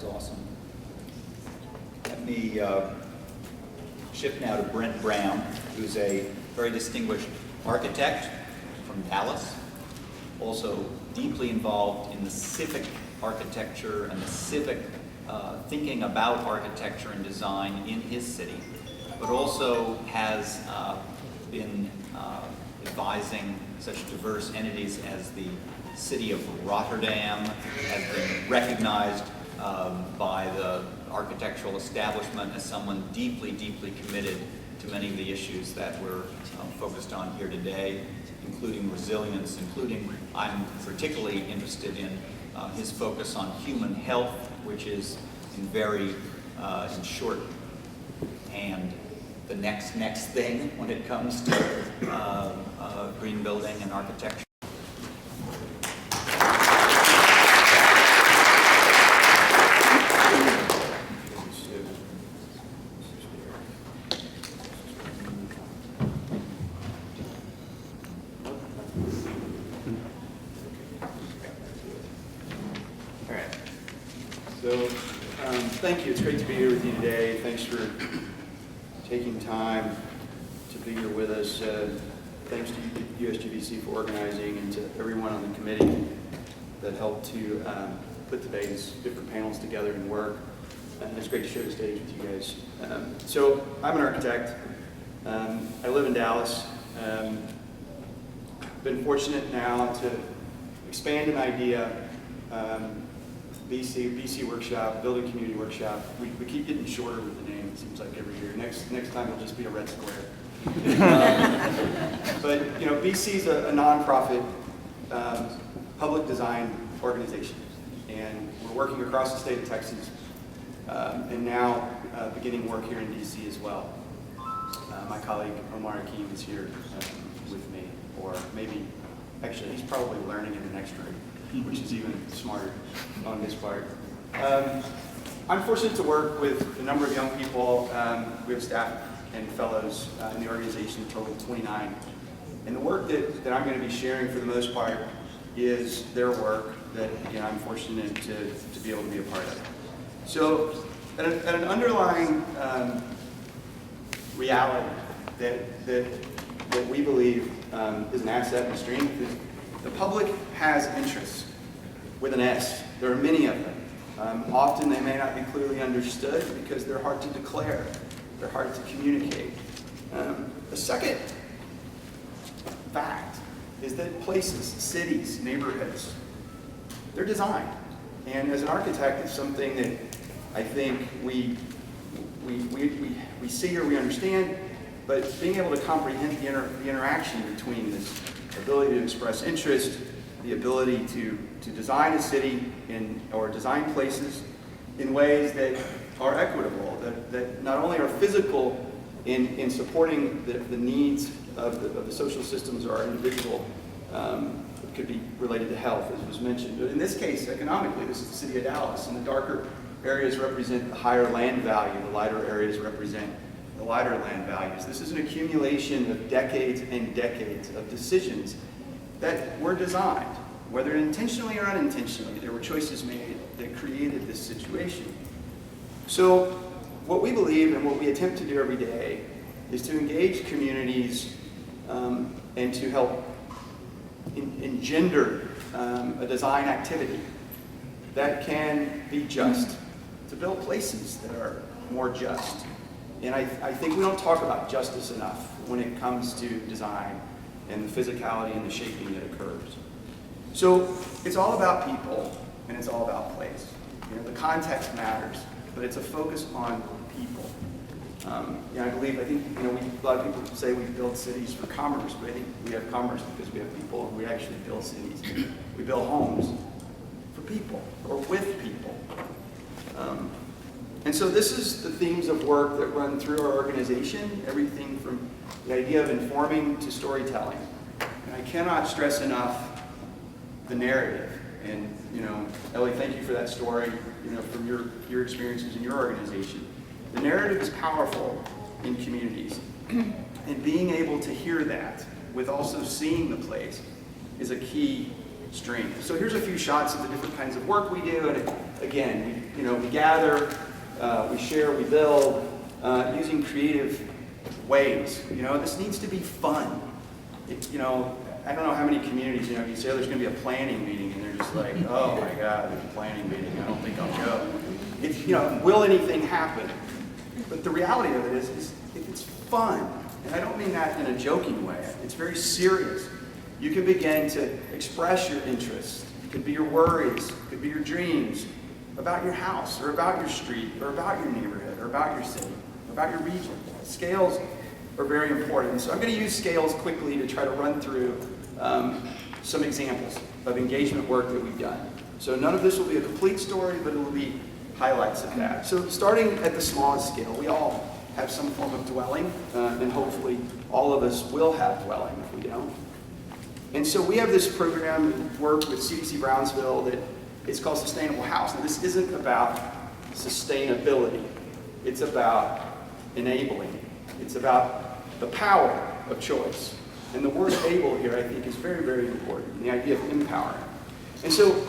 was awesome. Let me shift now to Brent Brown, who's a very distinguished architect from Dallas, also deeply involved in the civic architecture and the civic thinking about architecture and design in his city, but also has been advising such diverse entities as the City of Rotterdam, has been recognized by the architectural establishment as someone deeply, deeply committed to many of the issues that we're focused on here today, including resilience, including, I'm particularly interested in his focus on human health, which is in very, in shorthand, the next thing when it comes to green building and architecture. Thank you. It's great to be here with you today. Thanks for taking time to be here with us. Thanks to USGBC for organizing, and to everyone on the committee that helped to put today's different panels together and work. And it's great to share the stage with you guys. So I'm an architect. I live in Dallas. Been fortunate now to expand an idea. bcWorkshop, Building Community Workshop. We keep getting shorter with the name, it seems like every year. Next time it'll just be a red square. But you know, BC is a nonprofit public design organization, and we're working across the state of Texas, and now beginning work here in DC as well. My colleague Omar Hakim is here with me, or maybe, actually he's probably learning in the next room, which is even smarter on his part. I'm fortunate to work with a number of young people. We have staff and fellows in the organization, total 29. And the work that I'm going to be sharing for the most part is their work that I'm fortunate to be able to be a part of. So at an underlying reality that we believe is an asset and a strength is the public has interests with an S. There are many of them. Often they may not be clearly understood because they're hard to declare. They're hard to communicate. The second fact is that places, cities, neighborhoods, they're designed. And as an architect, it's something that I think we see or we understand, but being able to comprehend the interaction between this ability to express interest, the ability to design a city or design places in ways that are equitable, that not only are physical in supporting the needs of the social systems or our individual, it could be related to health, as was mentioned. But in this case, economically, this is the city of Dallas, and the darker areas represent the higher land value, the lighter areas represent the lighter land values. This is an accumulation of decades and decades of decisions that were designed, whether intentionally or unintentionally. There were choices made that created this situation. So what we believe and what we attempt to do every day is to engage communities and to help engender a design activity that can be just, to build places that are more just. And I think we don't talk about justice enough when it comes to design and the physicality and the shaping that occurs. So it's all about people and it's all about place. The context matters, but it's a focus on people. I think a lot of people say we build cities for commerce, but I think we have commerce because we have people, and we actually build cities. We build homes for people or with people. And so this is the themes of work that run through our organization, everything from the idea of informing to storytelling. And I cannot stress enough the narrative. And Ellie, thank you for that story, from your experiences in your organization. The narrative is powerful in communities. And being able to hear that with also seeing the place is a key strength. So here's a few shots of the different kinds of work we do. And again, we gather, we share, we build, using creative ways. This needs to be fun. I don't know how many communities, you say, oh, there's going to be a planning meeting, and they're just like, oh my God, there's a planning meeting, I don't think I'll go. Will anything happen? But the reality of it is if it's fun, and I don't mean that in a joking way, it's very serious. You can begin to express your interests. It could be your worries, it could be your dreams about your house, or about your street, or about your neighborhood, or about your city, or about your region. Scales are very important. So I'm going to use scales quickly to try to run through some examples of engagement work that we've done. So none of this will be a complete story, but it will be highlights of that. So starting at the smallest scale, we all have some form of dwelling, and hopefully all of us will have dwelling if we don't. And so we have this program work with CDC Brownsville that it's called Sustainable House. Now this isn't about sustainability. It's about enabling. It's about the power of choice. And the word able here, I think, is very, very important, the idea of empowering. And so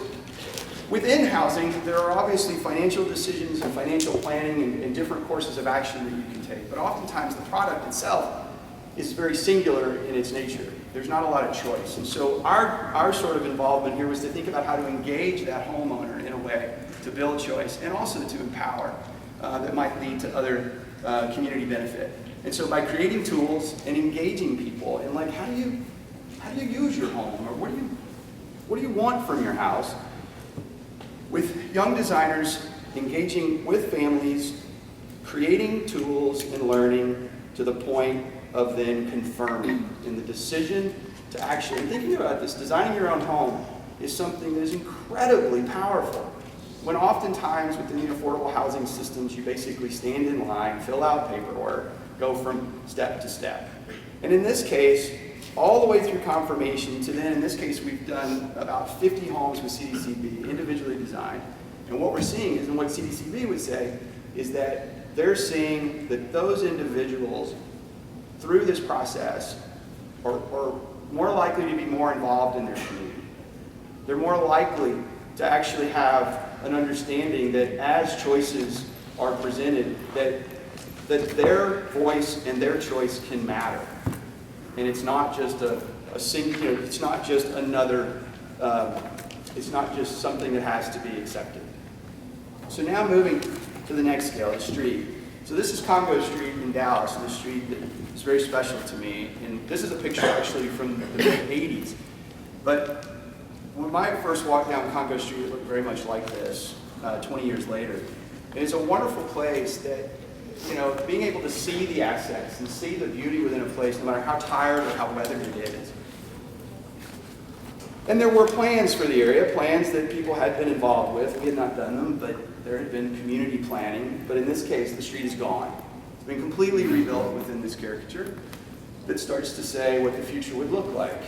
within housing, there are obviously financial decisions and financial planning and different courses of action that you can take. But oftentimes the product itself is very singular in its nature. There's not a lot of choice. And so our sort of involvement here was to think about how to engage that homeowner in a way to build choice and also to empower that might lead to other community benefit. And so by creating tools and engaging people in like how do you use your home, or what do you want from your house, with young designers engaging with families, creating tools and learning to the point of then confirming in the decision to actually, and thinking about this, designing your own home is something that is incredibly powerful. When oftentimes within the affordable housing systems, you basically stand in line, fill out paperwork, go from step to step. And in this case, all the way through confirmation to then, in this case, we've done about 50 homes with CDCB, individually designed. And what we're seeing is, and what CDCB would say, is that they're seeing that those individuals through this process are more likely to be more involved in their community. They're more likely to actually have an understanding that as choices are presented, that their voice and their choice can matter. And it's not just it's not just another, it's not just something that has to be accepted. So now moving to the next scale, the street. So this is Congo Street in Dallas, and the street that is very special to me. And this is a picture actually from the mid-'80s. But when I first walked down Congo Street, it looked very much like this 20 years later. And it's a wonderful place that, being able to see the assets and see the beauty within a place, no matter how tired or how weathered it is. And there were plans for the area, plans that people had been involved with. We had not done them, but there had been community planning. But in this case, the street is gone. It's been completely rebuilt within this caricature that starts to say what the future would look like.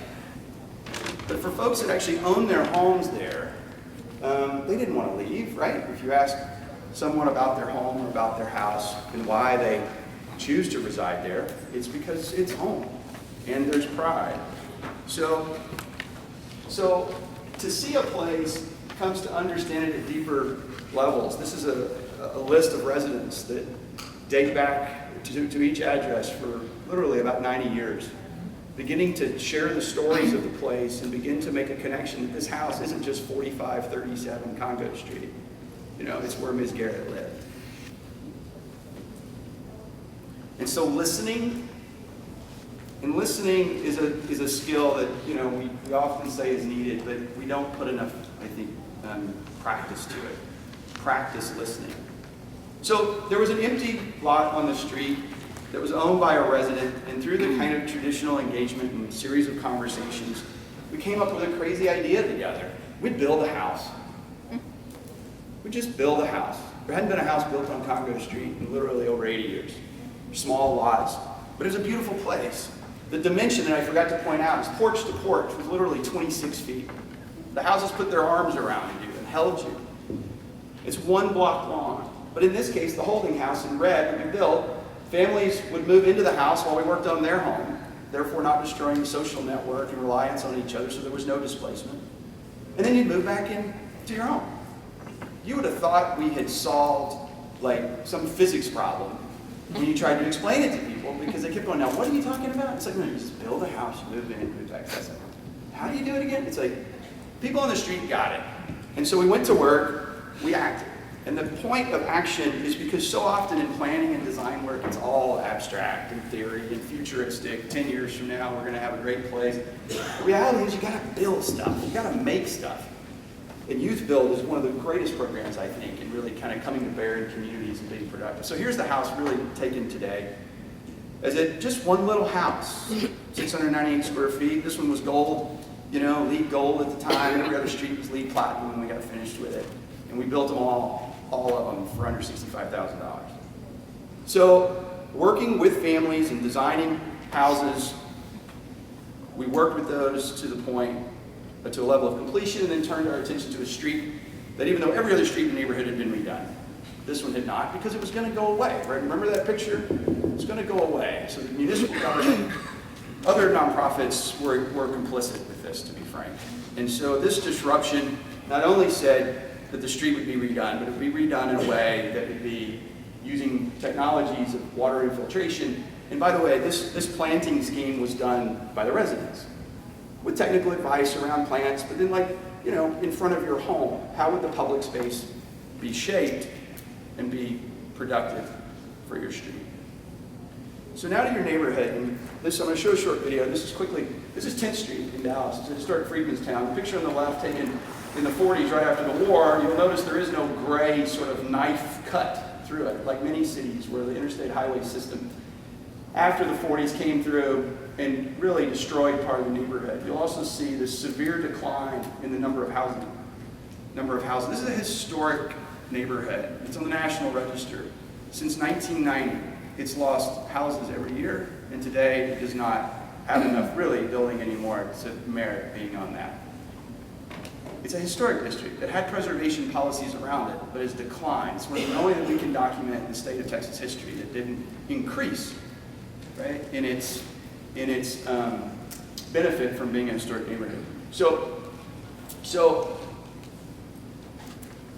But for folks that actually own their homes there, they didn't want to leave, right? If you ask someone about their home or about their house and why they choose to reside there, it's because it's home and there's pride. So to see a place comes to understand it at deeper levels. This is a list of residents that date back to each address for literally about 90 years. Beginning to share the stories of the place and begin to make a connection that this house isn't just 4537 Congo Street. It's where Ms. Garrett lived. And so listening is a skill that, we often say is needed, but we don't put enough, I think, practice to it. Practice listening. So there was an empty lot on the street that was owned by a resident, and through the kind of traditional engagement and series of conversations, we came up with a crazy idea together. We'd build a house. We'd just build a house. There hadn't been a house built on Congo Street in literally over 80 years. Small lots, but it was a beautiful place. The dimension that I forgot to point out is porch to porch was literally 26 feet. The houses put their arms around you and held you. It's 1 block long. But in this case, the holding house in red would be built. Families would move into the house while we worked on their home, therefore not destroying the social network and reliance on each other, so there was no displacement. and then you'd move back into your home. You would have thought we had solved like some physics problem when you tried to explain it to people, because they kept going, now what are you talking about? It's like, no, you just build a house, you move in, move back. That's like, how do you do it again? It's like, people on the street got it. And so we went to work, we acted. And the point of action is because so often in planning and design work, it's all abstract and theory and futuristic. 10 years from now, we're going to have a great place. The reality is you got to build stuff. You got to make stuff. And Youth Build is one of the greatest programs, I think, in really kind of coming to bear in communities and being productive. So here's the house really taken today. As it just one little house, 698 square feet. This one was gold, you know, LEED gold at the time. Every other street was LEED platinum when we got finished with it. And we built them all of them for under $65,000. So working with families and designing houses, we worked with those to the point, to a level of completion, and then turned our attention to a street that even though every other street in the neighborhood had been redone, this one had not, because it was going to go away, right? Remember that picture? It's going to go away. So the municipal government, other nonprofits were complicit with this, to be frank. And so this disruption not only said that the street would be redone, but it would be redone in a way that would be using technologies of water infiltration. And by the way, this planting scheme was done by the residents with technical advice around plants, but then like, you know, in front of your home, how would the public space be shaped and be productive for your street? So now to your neighborhood, and this, I'm going to show a short video. This is 10th Street in Dallas. It's a historic freedmen's town. The picture on the left taken in the 40s, right after the war. You'll notice there is no gray sort of knife cut through it, like many cities where the interstate highway system after the 40s came through and really destroyed part of the neighborhood. You'll also see the severe decline in the number of houses. This is a historic neighborhood. It's on the National Register. Since 1990, it's lost houses every year, and today it does not have enough really building anymore to merit being on that. It's a historic district that had preservation policies around it, but has declined. It's one of the only that we can document in the state of Texas history that didn't increase, right, in its benefit from being a historic neighborhood. So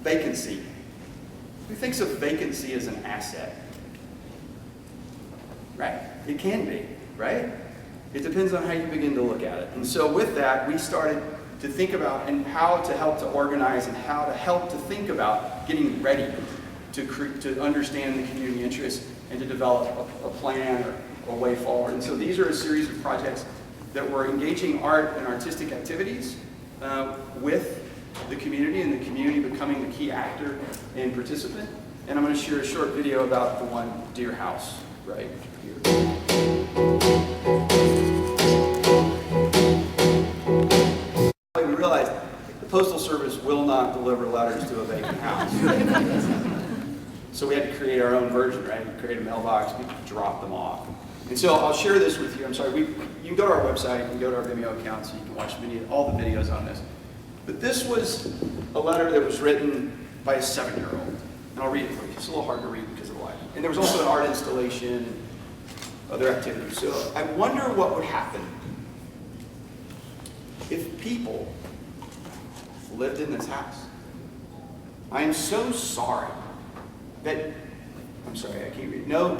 vacancy. Who thinks of vacancy as an asset? Right? It can be, right? It depends on how you begin to look at it. And so with that, we started to think about and how to help to organize and how to help to think about getting ready to understand the community interest and to develop a plan or a way forward. And so these are a series of projects that were engaging art and artistic activities with the community, and the community becoming the key actor and participant. And I'm going to share a short video about the one Deer House right here. We realized the Postal Service will not deliver letters to a vacant house. So we had to create our own version, right? We create a mailbox, we drop them off. And so I'll share this with you. I'm sorry, you can go to our website, you can go to our Vimeo account, so you can watch all the videos on this. But this was a letter that was written by a 7-year-old. And I'll read it for you. It's a little hard to read because of the light. And there was also an art installation and other activities. So I wonder what would happen if people lived in this house. I am so sorry that, I'm sorry, I can't read. No,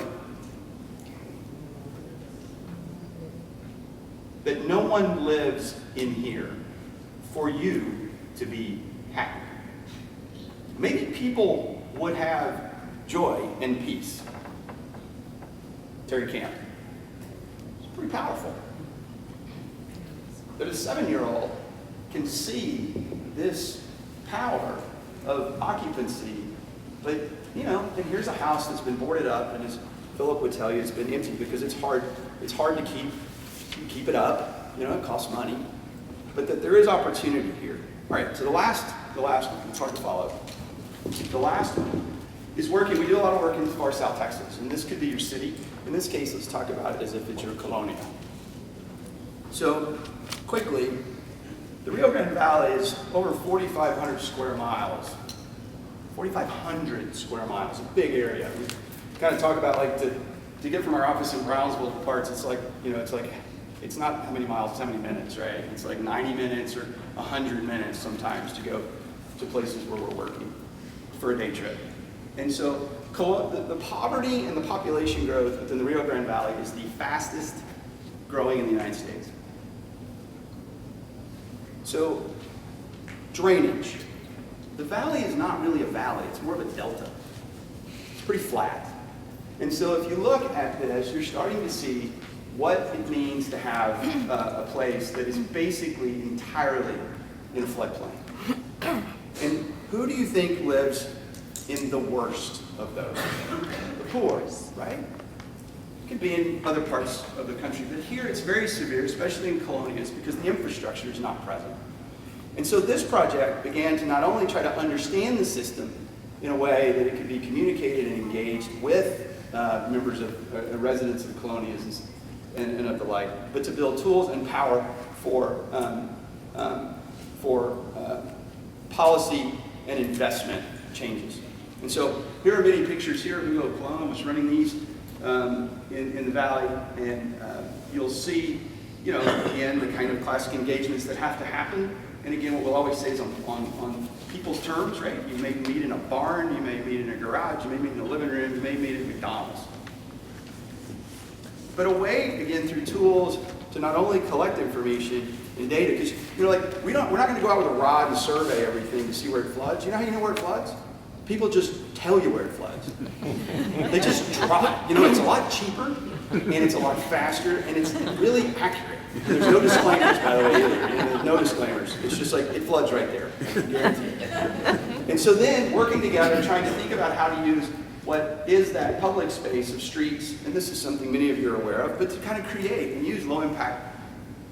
that no one lives in here for you to be happy. Maybe people would have joy and peace. Terry Camp. It's pretty powerful. That a 7-year-old can see this power of occupancy, but and here's a house that's been boarded up, and as Philip would tell you, it's been empty because it's hard to keep it up. It costs money, but that there is opportunity here. All right, so the last one, it's hard to follow. The last one is working. We do a lot of work in far South Texas, and this could be your city. In this case, let's talk about it as if it's your colonia. So, quickly, the Rio Grande Valley is over 4,500 square miles. 4,500 square miles, a big area. We kind of talk about to get from our office in Brownsville to Parts, it's like it's not how many miles, it's how many minutes, right? It's like 90 minutes or 100 minutes sometimes to go to places where we're working for a day trip. And so the poverty and the population growth within the Rio Grande Valley is the fastest growing in the United States. So drainage. The valley is not really a valley, it's more of a delta. It's pretty flat. And so if you look at this, you're starting to see what it means to have a place that is basically entirely in a floodplain. And who do you think lives in the worst of those? The poor, right? It could be in other parts of the country, but here it's very severe, especially in colonias, because the infrastructure is not present. And so this project began to not only try to understand the system in a way that it could be communicated and engaged with members of residents of colonias and of the like, but to build tools and power for policy and investment changes. And so here are many pictures here. Julio Colon was running these in the valley, and you'll see, you know, again, the kind of classic engagements that have to happen. And again, what we'll always say is on people's terms, right? You may meet in a barn, you may meet in a garage, you may meet in a living room, you may meet at McDonald's. But a way, again, through tools to not only collect information and data, because you're like, we're not going to go out with a rod and survey everything to see where it floods. You know how you know where it floods? People just tell you where it floods. They just drop. You know, it's a lot cheaper, and it's a lot faster, and it's really accurate. There's no disclaimers, by the way, either. There's no disclaimers. It's just like, it floods right there. I guarantee it. And so then, working together, trying to think about how to use what is that public space of streets, and this is something many of you are aware of, but to kind of create and use low-impact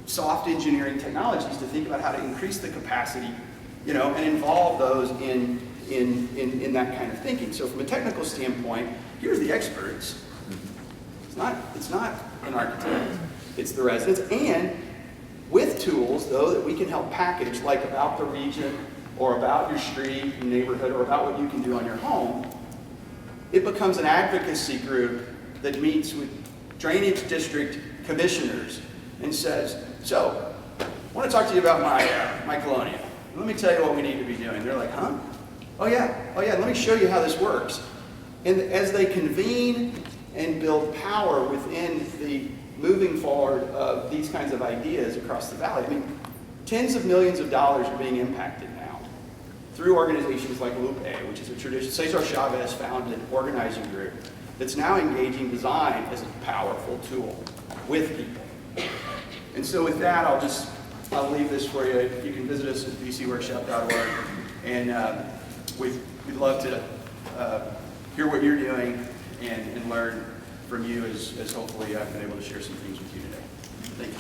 soft engineering technologies to think about how to increase the capacity, you know, and involve those in that kind of thinking. So from a technical standpoint, here's the experts. It's not an architect, it's the residents, and with tools, though, that we can help package, like about the region, or about your street, your neighborhood, or about what you can do on your home. It becomes an advocacy group that meets with drainage district commissioners and says, so, I want to talk to you about my colonia. Let me tell you what we need to be doing. They're like, huh? Oh yeah, let me show you how this works. And as they convene and build power within the moving forward of these kinds of ideas across the valley, I mean, tens of millions of dollars are being impacted now through organizations like Lupe, which is a tradition, Cesar Chavez founded organizing group that's now engaging design as a powerful tool with people. And so with that, I'll leave this for you. You can visit us at bcWorkshop.org, and we'd love to hear what you're doing and learn from you as hopefully I've been able to share some things with you today. Thank you.